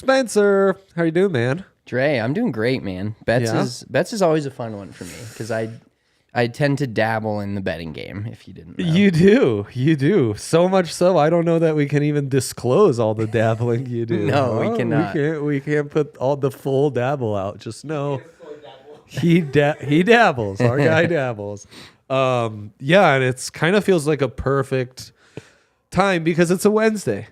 Spencer, how you doing, man? Dre, I'm doing great, man. Bets is always a fun one for me because I tend to dabble in the betting game, if you didn't know. You do. So much so, I don't know that we can even disclose all the dabbling you do. No, we cannot. We can't put all the full dabble out. Just know he dabbles. Our guy dabbles. Yeah, and it's kind of feels like a perfect time because it's a Wednesday.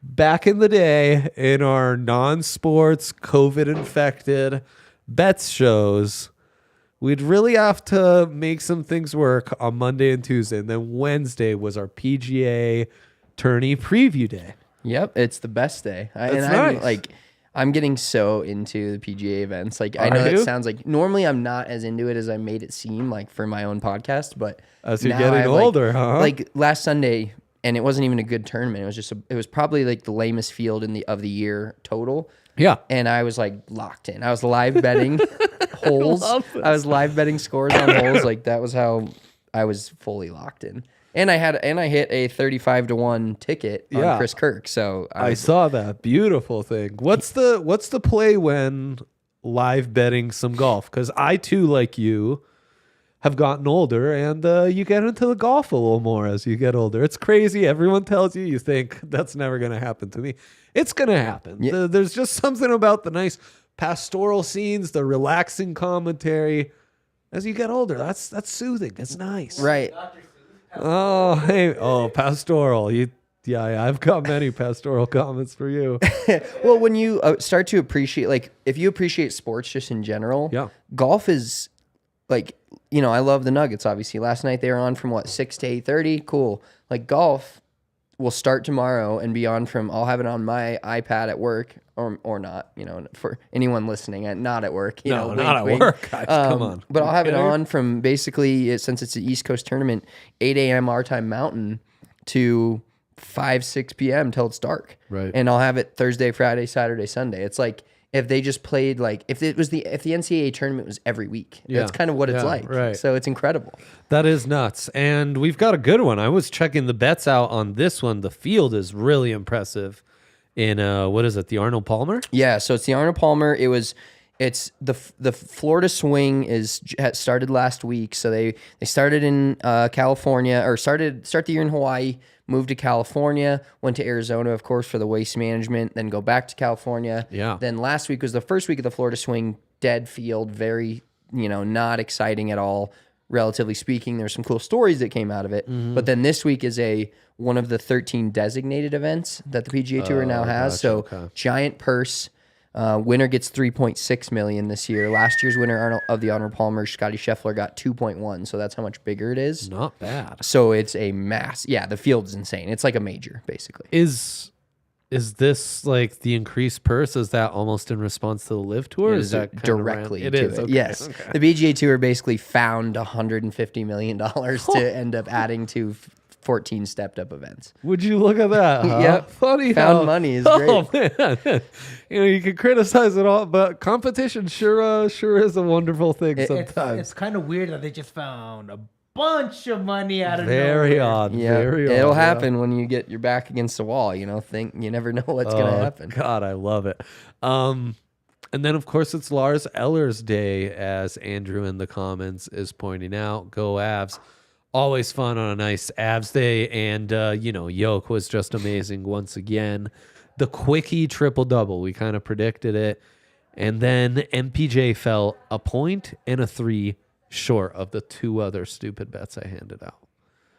Back in the day, in our non-sports, COVID-infected bets shows, we'd really have to make some things work on Monday and Tuesday. And then Wednesday was our PGA tourney preview day. Yep, it's the best day. Nice. I'm getting so into the PGA events. Like, I Are know you? that sounds like normally I'm not as into it as I made it seem, like for my own podcast. But As you're now getting I've, older, huh? Like last Sunday, and it wasn't even a good tournament. It was just it was probably like the lamest field of the year total. Yeah. And I was like locked in. I was live betting holes. I was live betting scores on holes. Like that was how I was fully locked in. And I hit a 35-1 ticket on Chris Kirk. So I saw that. Beautiful thing. What's the play when live betting some golf? Because I too, like you, have gotten older, and you get into the golf a little more as you get older. It's crazy. Everyone tells you, you think that's never going to happen to me. It's going to happen. Yeah. There's just something about the nice pastoral scenes, the relaxing commentary. As you get older, that's soothing. It's nice. Right. Oh, hey. Oh, pastoral. I've got many pastoral comments for you. Well, when you start to appreciate, like if you appreciate sports just in general, golf is like, I love the Nuggets, obviously. Last night they were on from 6 to 8:30. Cool. Like golf will start tomorrow and be on from, I'll have it on my iPad at work or not, for anyone listening, not at work. No, wink, not at wink. work, guys. Come on. But I'll have it on from basically, since it's an East Coast tournament, 8 a.m. our time Mountain to 5, 6 p.m. till it's dark. Right. And I'll have it Thursday, Friday, Saturday, Sunday. It's like if they just played if the NCAA tournament was every week. That's kind of what it's like. Right. So it's incredible. That is nuts. And we've got a good one. I was checking the bets out on this one. The field is really impressive in what is it, the Arnold Palmer? Yeah, so it's the Arnold Palmer. It's the Florida Swing had started last week. So they started in California, or start the year in Hawaii, moved to California, went to Arizona, of course, for the waste management, then go back to California. Yeah. Then last week was the first week of the Florida Swing, dead field, very, not exciting at all, relatively speaking. There's some cool stories that came out of it. Mm-hmm. But then this week is one of the 13 designated events that the PGA Tour now has. Gotcha, so okay. Giant purse. Winner gets $3.6 million this year. Last year's winner of the Arnold Palmer, Scotty Scheffler, got 2.1. So that's how much bigger it is. Not bad. So it's a mass. Yeah, the field's insane. It's like a major, basically. Is this like the increased purse? Is that almost in response to the Live Tour? It is that kind directly of to it? it. Okay, Yes. okay. The PGA Tour basically found $150 million to end up adding to 14 stepped up events. Would you look at that? Huh? Yep. Funny Found how money is great. Oh man, you can criticize it all, but competition sure is a wonderful thing sometimes. It's kind of weird that they just found a bunch of money out of Very nowhere. odd. Yeah, Very odd. it'll yeah. happen when you get your back against the wall. You never know what's gonna happen. God, I love it. And then of course it's Lars Eller's day, as Andrew in the comments is pointing out. Go Avs. Always fun on a nice Avs day. And, Yoke was just amazing once again. The quickie triple-double. We kind of predicted it. And then MPJ fell a point and a 3 short of the 2 other stupid bets I handed out.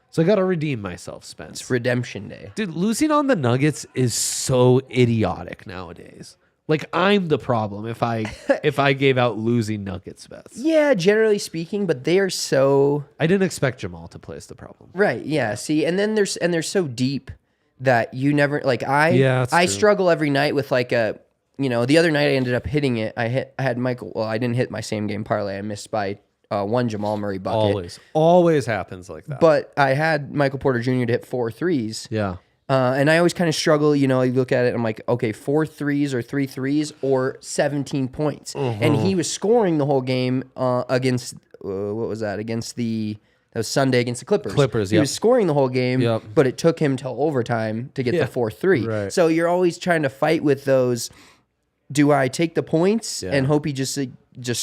So I got to redeem myself, Spence. It's redemption day. Dude, losing on the Nuggets is so idiotic nowadays. Like, I'm the problem if I gave out losing Nuggets bets. Yeah, generally speaking, but they are so I didn't expect Jamal to play as the problem. right. Yeah, see, and then they're so deep that you never Yeah, that's I true. struggle every night with the other night I ended up hitting it. I had Michael. Well, I didn't hit my same game parlay. I missed by one Jamal Murray bucket. Always happens like that. But I had Michael Porter Jr. to hit 4 threes. Yeah. And I always kind of struggle, you look at it, I'm like, okay, 4 threes or 3 threes or 17 points. And he was scoring the whole game against, what was that? That was Sunday against the Clippers. He was scoring the whole game, but it took him till overtime to get the 4-3. Right. So you're always trying to fight with those do I take the points and hope he just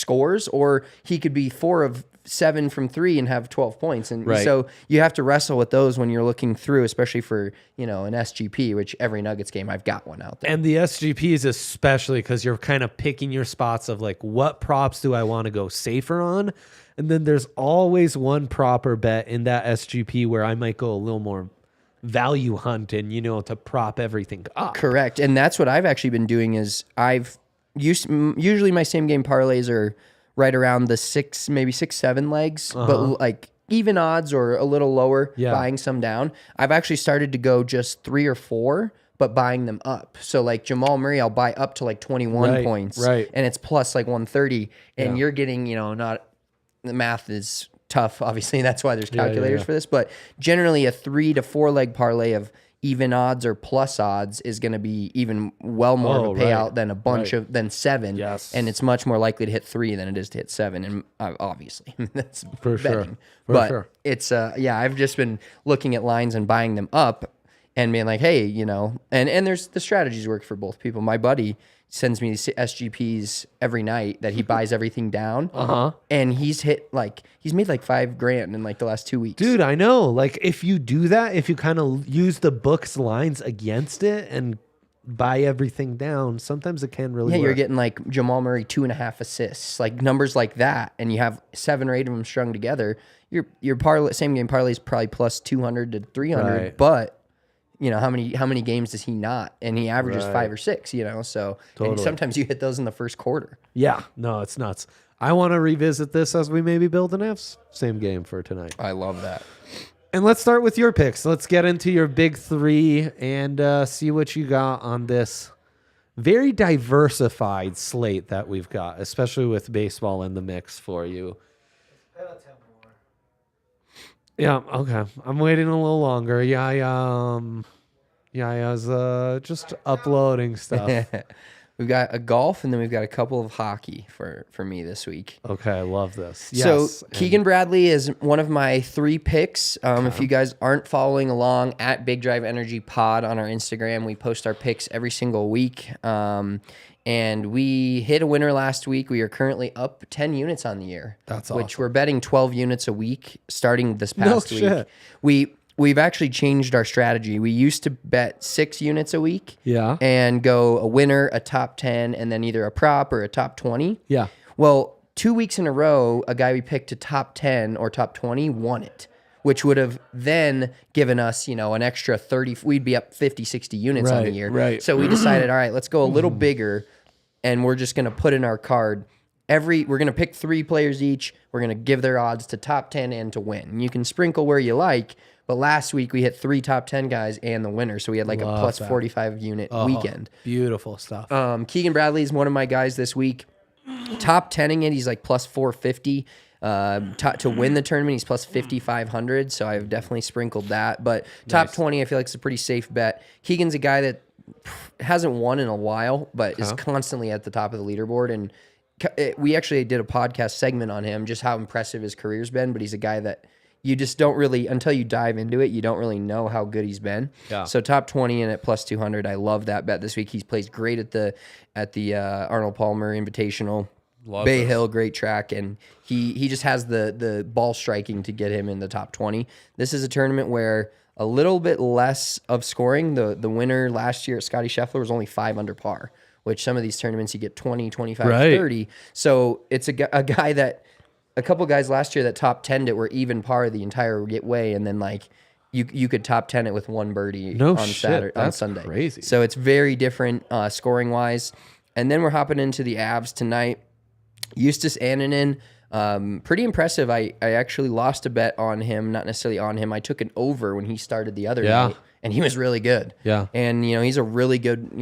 scores, or he could be 4 of 7 from 3 and have 12 points? And so you have to wrestle with those when you're looking through, especially for, an SGP, which every Nuggets game I've got one out there. And the SGPs especially, because you're kind of picking your spots of like, what props do I want to go safer on? And then there's always one proper bet in that SGP where I might go a little more value hunting, to prop everything up. Correct. And that's what I've actually been doing is usually my same game parlays are right around the 6, maybe 6, 7 legs, but like even odds or a little lower, buying some down. I've actually started to go just 3 or 4, but buying them up. So like Jamal Murray, I'll buy up to like 21 points, and it's plus like 130, and you're getting, not, the math is tough, obviously. That's why there's calculators for this. But generally, a 3 to 4 leg parlay of even odds or plus odds is going to be even well more of a payout than a bunch of than 7. Yes. And it's much more likely to hit 3 than it is to hit 7. And obviously, that's for betting. Sure. But it's I've just been looking at lines and buying them up and being like, hey, and there's the strategies work for both people. My buddy sends me these SGPs every night that he buys everything down. And he's made like $5,000 in like the last 2 weeks. Dude, I know. Like if you do that, if you kind of use the book's lines against it and buy everything down, sometimes it can really work. You're getting like Jamal Murray 2.5 assists, like numbers like that, and you have 7 or 8 of them strung together. Your parlay, same game parlay is probably plus 200 to 300, but how many games does he not? And he averages 5 or 6, so and sometimes you hit those in the first quarter. Yeah. No, it's nuts. I want to revisit this as we maybe build an F's same game for tonight. I love that. And let's start with your picks. Let's get into your big 3 and see what you got on this very diversified slate that we've got, especially with baseball in the mix for you. Yeah, okay. I'm waiting a little longer. I was just uploading stuff. We've got a golf, and then we've got a couple of hockey for me this week. Okay, I love this. So Keegan Bradley is one of my 3 picks. If you guys aren't following along, at Big Drive Energy Pod on our Instagram, we post our picks every single week. And we hit a winner last week. We are currently up 10 units on the year. That's awesome. Which we're betting 12 units a week starting this past week. We've actually changed our strategy. We used to bet 6 units a week. Yeah. And go a winner, a top 10, and then either a prop or a top 20. Yeah. Well, 2 weeks in a row, a guy we picked to top 10 or top 20 won it, which would have then given us, an extra 30. We'd be up 50, 60 units on the year. Right. So we decided, all right, let's go a little bigger, and we're just going to put in our card. We're going to pick 3 players each. We're going to give their odds to top 10 and to win. And you can sprinkle where you like, but last week we hit 3 top 10 guys and the winner. So we had like a plus 45 unit weekend. Beautiful stuff. Keegan Bradley is one of my guys this week. Top 10ing it, he's like plus 450. To win the tournament, he's plus 5,500. So I've definitely sprinkled that. But top 20, I feel like it's a pretty safe bet. Keegan's a guy that hasn't won in a while, but is constantly at the top of the leaderboard. And we actually did a podcast segment on him, just how impressive his career's been. But he's a guy that you just don't really, until you dive into it, you don't really know how good he's been. Yeah. So top 20 and at plus 200, I love that bet this week. He's plays great at the Arnold Palmer Invitational. Bay Hill, great track, and he just has the ball striking to get him in the top 20. This is a tournament where a little bit less of scoring. The winner last year at Scotty Scheffler was only 5 under par, which some of these tournaments you get 20, 25, 30. So it's a guy that a couple guys last year that top 10'd it were even par the entire way, and then like you could top 10 it with 1 birdie on Saturday on Sunday. Crazy. So it's very different scoring wise. And then we're hopping into the Avs tonight. Eustace Annunen, pretty impressive. I actually lost a bet on him, not necessarily on him. I took an over when he started the other night, and he was really good. Yeah. And, he's a really good,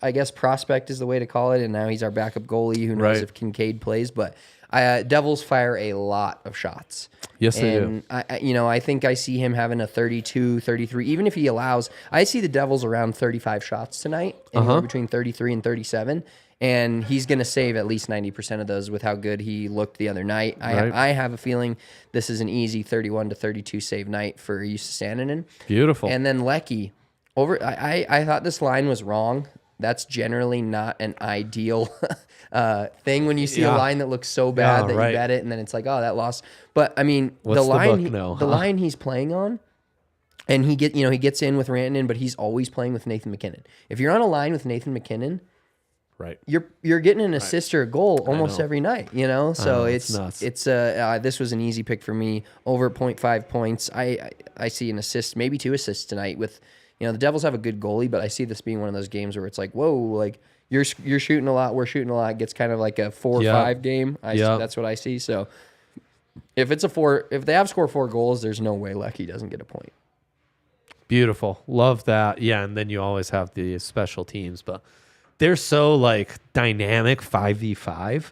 I guess prospect is the way to call it, and now he's our backup goalie. Who knows if Kincaid plays, but Devils fire a lot of shots. Yes, they do. I think I see him having a 32, 33, even if he allows. I see the Devils around 35 shots tonight, anywhere between 33 and 37. And he's going to save at least 90% of those with how good he looked the other night. I have a feeling this is an easy 31 to 32 save night for Eustace Annunen. Beautiful. And then Lecky. I thought this line was wrong. that's generally not an ideal thing when you see a line that looks so bad that you bet it and then it's like, oh, that lost. But I mean, the line he's playing on, and he gets in with Rantanen, but he's always playing with Nathan McKinnon. If you're on a line with Nathan McKinnon, right, you're getting an assist or a goal almost every night, So it's this was an easy pick for me. Over 0.5 points. I see an assist, maybe 2 assists tonight. With the Devils have a good goalie, but I see this being one of those games where it's like, whoa, like you're shooting a lot, we're shooting a lot. It gets kind of like a 4-5 game. That's what I see. So if it's if they have scored 4 goals, there's no way Lecky doesn't get a point. Beautiful, love that. Yeah, and then you always have the special teams, but they're so like dynamic 5v5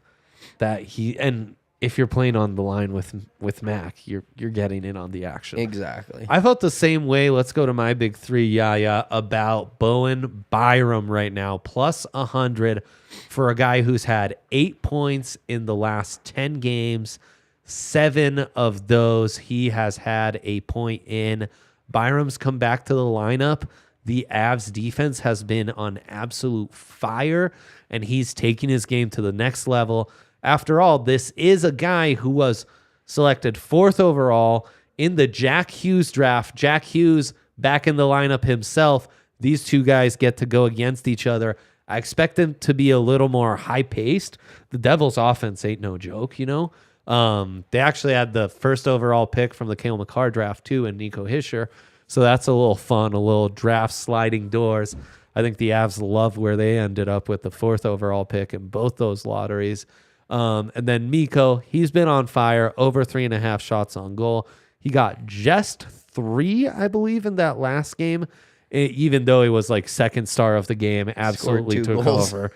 that and if you're playing on the line with Mac, you're getting in on the action. Exactly. I felt the same way. Let's go to my big 3, about Bowen Byram right now, plus 100 for a guy who's had 8 points in the last 10 games. 7 of those he has had a point in. Byram's come back to the lineup. The Avs defense has been on absolute fire, and he's taking his game to the next level. After all, this is a guy who was selected 4th overall in the Jack Hughes draft. Jack Hughes back in the lineup himself. These two guys get to go against each other. I expect them to be a little more high-paced. The Devils' offense ain't no joke, They actually had the 1st overall pick from the Cale Makar draft, too, and Nico Hischier. So that's a little fun, a little draft sliding doors. I think the Avs love where they ended up with the 4th overall pick in both those lotteries. And then Mikko, he's been on fire, over 3.5 shots on goal. He got just 3, I believe, in that last game, even though he was like 2nd star of the game, absolutely took over,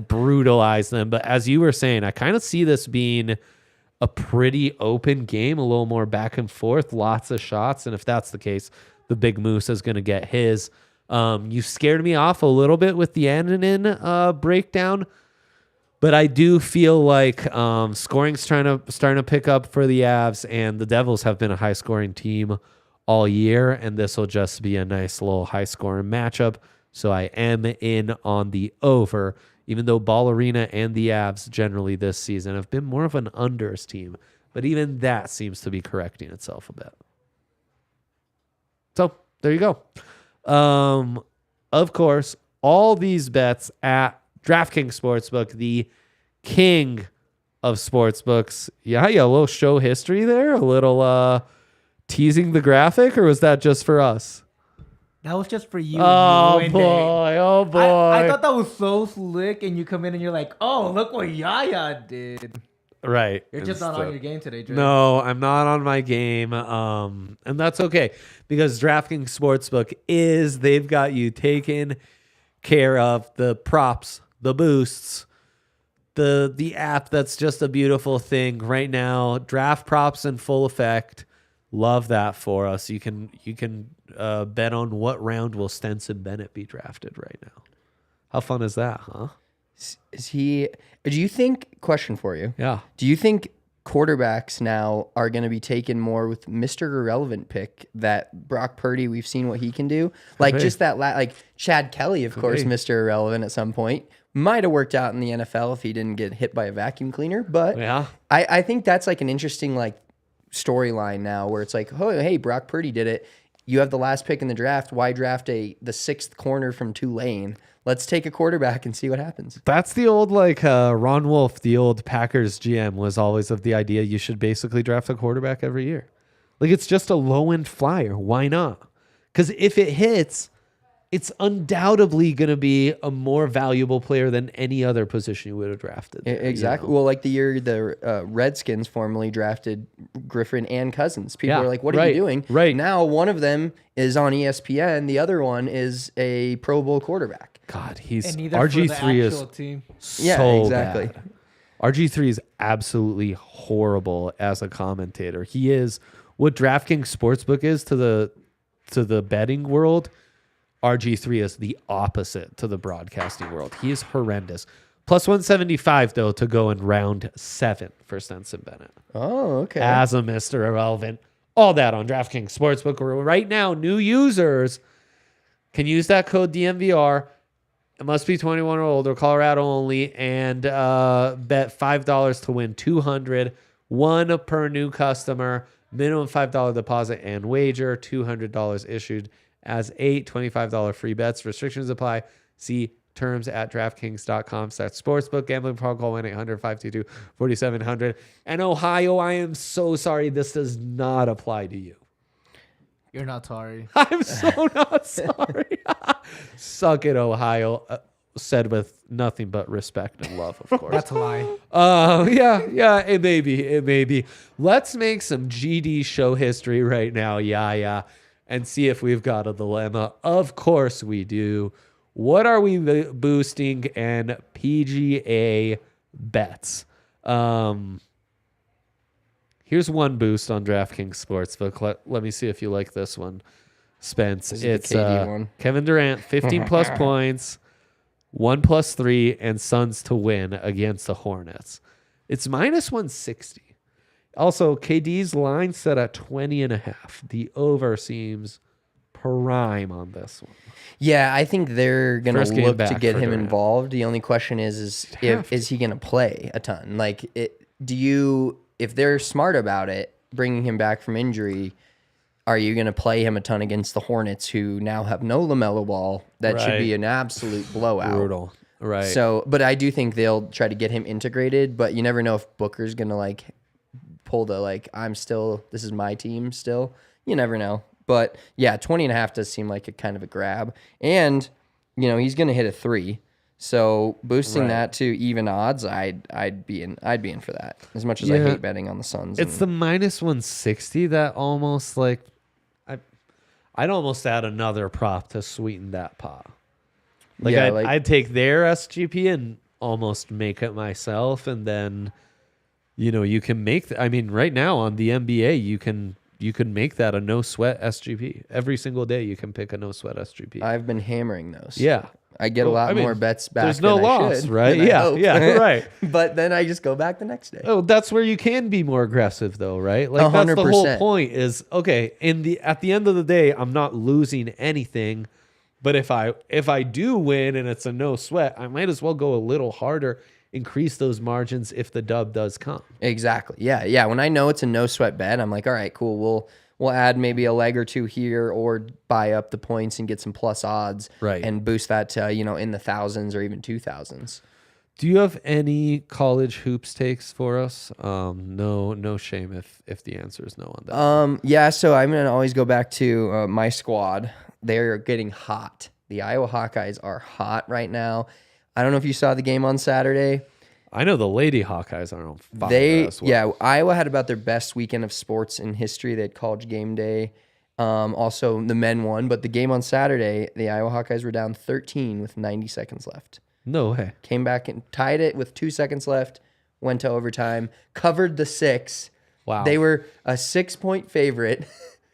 brutalized them. But as you were saying, I kind of see this being a pretty open game, a little more back and forth, lots of shots. And if that's the case, the Big Moose is going to get his. You scared me off a little bit with the Annunen breakdown, but I do feel like scoring's starting to pick up for the Avs, and the Devils have been a high-scoring team all year, and this will just be a nice little high-scoring matchup. So I am in on the over, even though Ball Arena and the Avs generally this season have been more of an unders team, but even that seems to be correcting itself a bit. So there you go. Of course, all these bets at DraftKings Sportsbook, the king of sportsbooks. Yeah, a little show history there, a little teasing the graphic, or was that just for us? That was just for you. Oh, boy. Oh, boy. I thought that was so slick, and you come in and you're like, oh, look what Yaya did. Right. You're just not on your game today, Dre. No, I'm not on my game. And that's okay, because DraftKings Sportsbook they've got you taken care of. The props, the boosts, the app that's just a beautiful thing right now. Draft props in full effect. Love that for us. You can bet on what round will Stenson Bennett be drafted right now. How fun is that, huh? Do you think, question for you. Yeah. Do you think quarterbacks now are going to be taken more with Mr. Irrelevant pick that Brock Purdy, we've seen what he can do? Like just that, like Chad Kelly, of course, Mr. Irrelevant at some point. Might have worked out in the NFL if he didn't get hit by a vacuum cleaner. But yeah. I think that's like an interesting like storyline now where it's like, oh, hey, Brock Purdy did it. You have the last pick in the draft. Why draft the 6th corner from Tulane? Let's take a quarterback and see what happens. That's the old, like, Ron Wolf, the old Packers GM, was always of the idea you should basically draft a quarterback every year. Like, it's just a low-end flyer. Why not? Because if it hits, it's undoubtedly going to be a more valuable player than any other position you would have drafted. Exactly. Well, like the year the Redskins formerly drafted Griffin and Cousins. People were like, what are you doing? Right. Now one of them is on ESPN. The other one is a Pro Bowl quarterback. God, he's RG3 is team. So exactly. Bad. RG3 is absolutely horrible as a commentator. He is what DraftKings Sportsbook is to the betting world. RG3 is the opposite to the broadcasting world. He is horrendous. Plus 175, though, to go in round 7 for Stenson Bennett. Oh, okay. As a Mr. Irrelevant. All that on DraftKings Sportsbook. Right now, new users can use that code DNVR It must be 21 or older, Colorado only, and bet $5 to win $200. One per new customer. Minimum $5 deposit and wager. $200 issued as 8 $25 free bets. Restrictions apply. See terms at DraftKings.com/sportsbook. Gambling problem, call 1-800-522-4700. And Ohio, I am so sorry. This does not apply to you. You're not sorry. I'm so not sorry. Suck it, Ohio. Said with nothing but respect and love, of course. That's a lie. Yeah, it may be. Let's make some GD show history right now, and see if we've got a dilemma. Of course we do. What are we boosting and PGA bets? Here's one boost on DraftKings Sportsbook. Let me see if you like this one, Spence. It's one. Kevin Durant, 15 plus points, 1+3, and Suns to win against the Hornets. It's -160. Also, KD's line set at 20.5. The over seems prime on this one. Yeah, I think they're gonna look to get him Durant involved. The only question is he gonna play a ton? Like, if they're smart about it, bringing him back from injury, are you going to play him a ton against the Hornets, who now have no LaMelo Ball? That should be an absolute blowout. Brutal. Right. So, but I do think they'll try to get him integrated, but you never know if Booker's going to like pull the, like, this is my team still. You never know. But yeah, 20.5 does seem like a kind of a grab. And, he's going to hit a 3. So boosting that to even odds, I'd be in for that. As much as I hate betting on the Suns. It's the -160 that almost like I'd almost add another prop to sweeten that pot. I'd take their SGP and almost make it myself, and then you can make right now on the NBA you can make that a no sweat SGP. Every single day you can pick a no sweat SGP. I've been hammering those. Yeah. I get a lot more bets back. There's no than loss, I should, right? Yeah, right. But then I just go back the next day. Oh, that's where you can be more aggressive, though, right? Like 100%. That's the whole point. Is okay. At the end of the day, I'm not losing anything. But if I do win and it's a no sweat, I might as well go a little harder, increase those margins if the dub does come. Exactly. Yeah. When I know it's a no sweat bet, I'm like, all right, cool. We'll add maybe a leg or two here, or buy up the points and get some plus odds, right, and boost that to in the thousands or even 2000s. Do you have any college hoops takes for us? No shame if the answer is no on that. Yeah. So I'm gonna always go back to my squad. They're getting hot. The Iowa Hawkeyes are hot right now. I don't know if you saw the game on Saturday. I know the Lady Hawkeyes are on fire as well. Yeah, Iowa had about their best weekend of sports in history. They had College Game Day. Also, the men won, but the game on Saturday, the Iowa Hawkeyes were down 13 with 90 seconds left. No way. Came back and tied it with 2 seconds left, went to overtime, covered the 6. Wow. They were a 6-point favorite.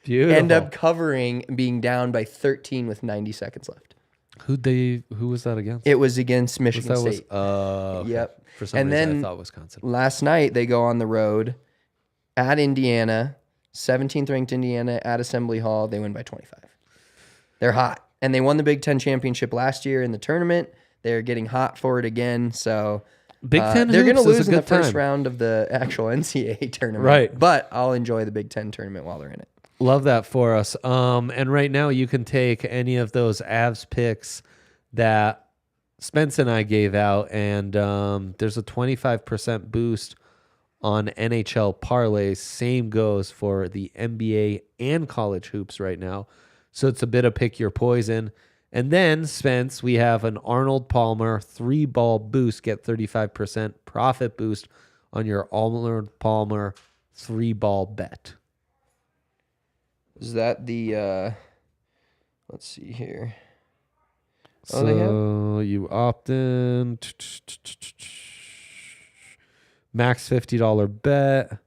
Beautiful. End up covering, being down by 13 with 90 seconds left. Who was that against? It was against Michigan State. Okay. Yep. For some reason, I thought Wisconsin. Last night, they go on the road at Indiana, 17th ranked Indiana at Assembly Hall. They win by 25. They're hot. And they won the Big Ten championship last year in the tournament. They're getting hot for it again. So Big Ten they're going to hoops lose in the first time. round of the actual NCAA tournament. Right. But I'll enjoy the Big Ten tournament while they're in it. Love that for us. And right now you can take any of those Avs picks that Spence and I gave out, and there's a 25% boost on NHL parlays. Same goes for the NBA and college hoops right now. So it's a bit of pick your poison. And then, Spence, we have an Arnold Palmer 3-ball boost. Get 35% profit boost on your Arnold Palmer 3-ball bet. Is that the, let's see here. So you opt in. Max $50 bet.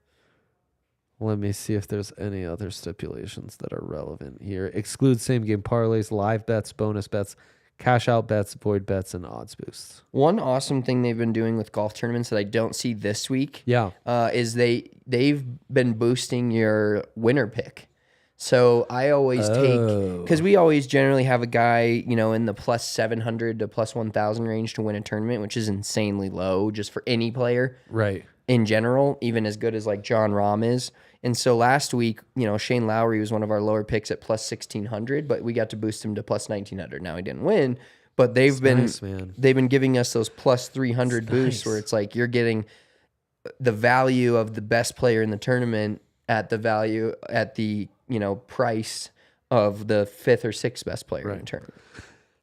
Let me see if there's any other stipulations that are relevant here. Exclude same game parlays, live bets, bonus bets, cash out bets, void bets, and odds boosts. One awesome thing they've been doing with golf tournaments that I don't see this week, is they've been boosting your winner pick. So I always take, because we always generally have a guy, in the plus 700 to plus 1,000 range to win a tournament, which is insanely low just for any player. Right. In general, even as good as like John Rahm is. And so last week, Shane Lowry was one of our lower picks at plus 1,600, but we got to boost him to plus 1,900. Now he didn't win, but they've been giving us those plus 300 boosts where it's like you're getting the value of the best player in the tournament at the price of the fifth or sixth best player in the tournament.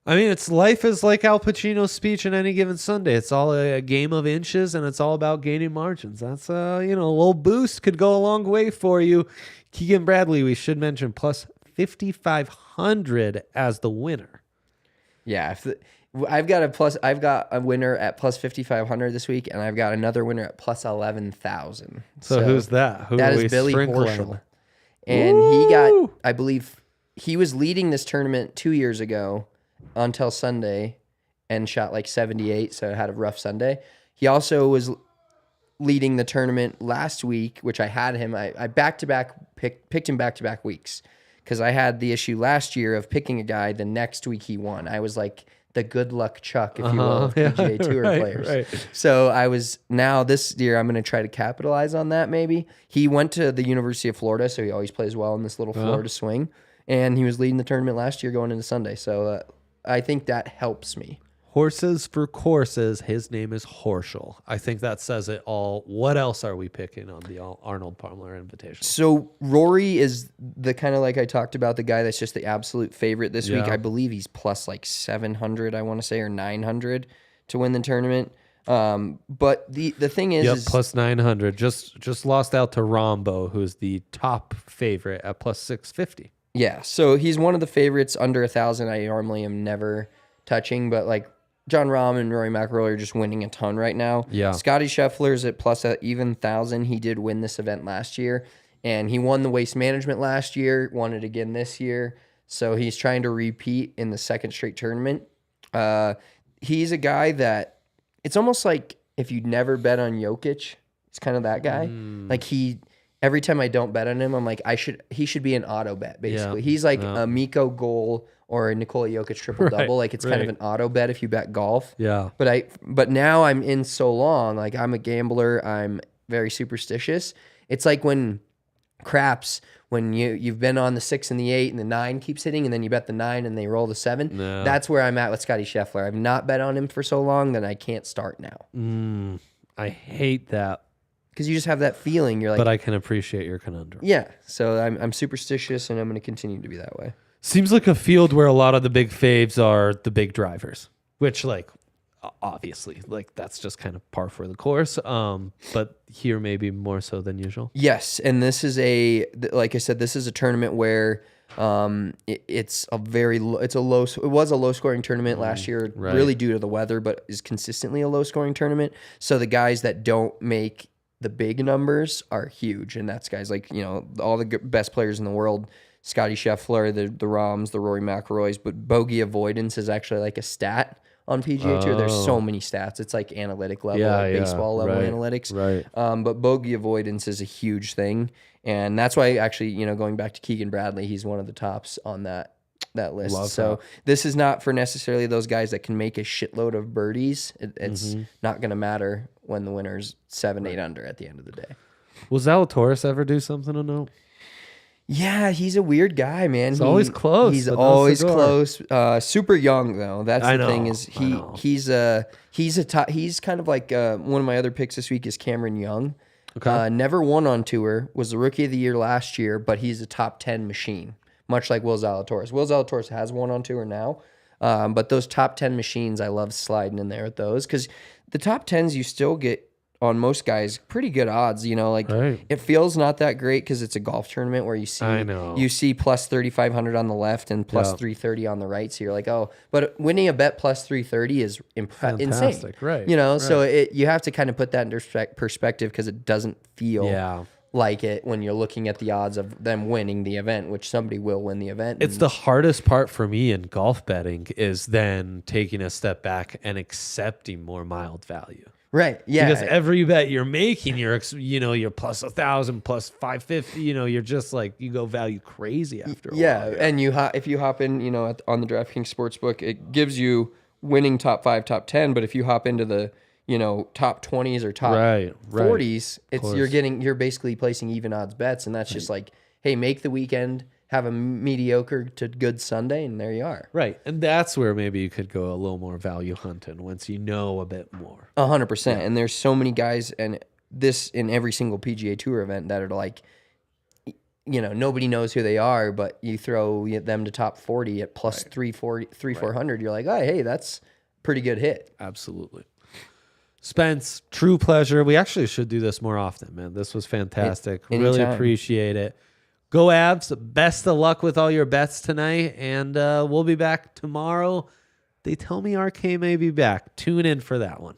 I mean, life is like Al Pacino's speech in Any Given Sunday. It's all a game of inches, and it's all about gaining margins. That's a little boost could go a long way for you. Keegan Bradley, we should mention, plus 5,500 as the winner. Yeah, I've got a winner at plus 5,500 this week, and I've got another winner at plus 11,000. So who's that? That is Billy Horschel. And he got, I believe, he was leading this tournament 2 years ago until Sunday and shot like 78, so had a rough Sunday. He also was leading the tournament last week, which I had him. I back-to-back picked him back-to-back weeks because I had the issue last year of picking a guy the next week he won. I was like the good luck Chuck, if you will, of PGA Tour players. Right. So this year I'm going to try to capitalize on that maybe. He went to the University of Florida, so he always plays well in this little Florida swing. And he was leading the tournament last year going into Sunday. So I think that helps me. Horses for courses. His name is Horschel. I think that says it all. What else are we picking on the Arnold Palmer Invitational? So Rory is the kind of like I talked about, the guy that's just the absolute favorite this week. I believe he's plus like 700, I want to say, or 900 to win the tournament. But the thing is, plus 900. Just lost out to Rombo, who's the top favorite at plus 650. Yeah, so he's one of the favorites under 1,000. I normally am never touching, but like John Rahm and Rory McIlroy are just winning a ton right now. Yeah. Scotty Scheffler's at plus even 1,000. He did win this event last year, and he won the Waste Management last year, won it again this year. So he's trying to repeat in the second straight tournament. He's a guy that it's almost like if you'd never bet on Jokic, it's kind of that guy. Like every time I don't bet on him, I'm like, he should be an auto bet, basically. Yeah. He's like a Mikko goal or a Nikola Jokic triple-double. Like, it's kind of an auto bet if you bet golf. Yeah. But now I'm in so long. Like, I'm a gambler. I'm very superstitious. It's like when you've been on the 6 and the 8 and the 9 keeps hitting, and then you bet the 9 and they roll the 7. No. That's where I'm at with Scotty Scheffler. I've not bet on him for so long that I can't start now. I hate that. Because you just have that feeling. You're like, but I can appreciate your conundrum. Yeah. So I'm superstitious, and I'm going to continue to be that way. Seems like a field where a lot of the big faves are the big drivers, which, like, obviously, like, that's just kind of par for the course. But here maybe more so than usual. Yes, and this is like I said, this is a tournament where it was a low scoring tournament last year, really due to the weather, but is consistently a low scoring tournament. So the guys that don't make the big numbers are huge, and that's guys like all the best players in the world. Scotty Scheffler, the Rahms, the Rory McIlroys, but bogey avoidance is actually like a stat on PGA Tour. There's so many stats. It's like analytic level, baseball level analytics. Right. But bogey avoidance is a huge thing, and that's why actually, going back to Keegan Bradley, he's one of the tops on that list. This is not for necessarily those guys that can make a shitload of birdies. It's not going to matter when the winner's 7-8 under at the end of the day. Will Zalatoris ever do something to know? Yeah, he's a weird guy, man. He's always close. He's always close. Super young though. That's the thing is he's kind of like one of my other picks this week is Cameron Young. Okay. Never won on tour. Was the rookie of the year last year, but he's a top 10 machine, much like Will Zalatoris. Will Zalatoris has won on tour now, but those top 10 machines, I love sliding in there with those because the top 10s you still get on most guys pretty good odds. It feels not that great because it's a golf tournament where you see plus 3,500 on the left and plus 330 on the right. So you're like, oh, but winning a bet plus 330 is insane, right? So you have to kind of put that into perspective because it doesn't feel like it when you're looking at the odds of them winning the event, which somebody will win the event. It's the hardest part for me in golf betting is then taking a step back and accepting more mild value. Right. Yeah. Because every bet you're making, you're plus 1,000, plus 550. You're just like you go value crazy after a while. Yeah, and if you hop in, on the DraftKings Sportsbook, it gives you winning top 5, top 10. But if you hop into the top 20s or top 40s, you're basically placing even odds bets, and that's just like, hey, make the weekend, have a mediocre to good Sunday, and there you are. Right. And that's where maybe you could go a little more value hunting once you know a bit more. 100%. Yeah. And there's so many guys, and this in every single PGA Tour event, that are like, nobody knows who they are, but you throw them to top 40 at plus 400. You're like, oh, hey, that's a pretty good hit. Absolutely. Spence, true pleasure. We actually should do this more often, man. This was fantastic. Really appreciate it. Go Avs. Best of luck with all your bets tonight. And we'll be back tomorrow. They tell me RK may be back. Tune in for that one.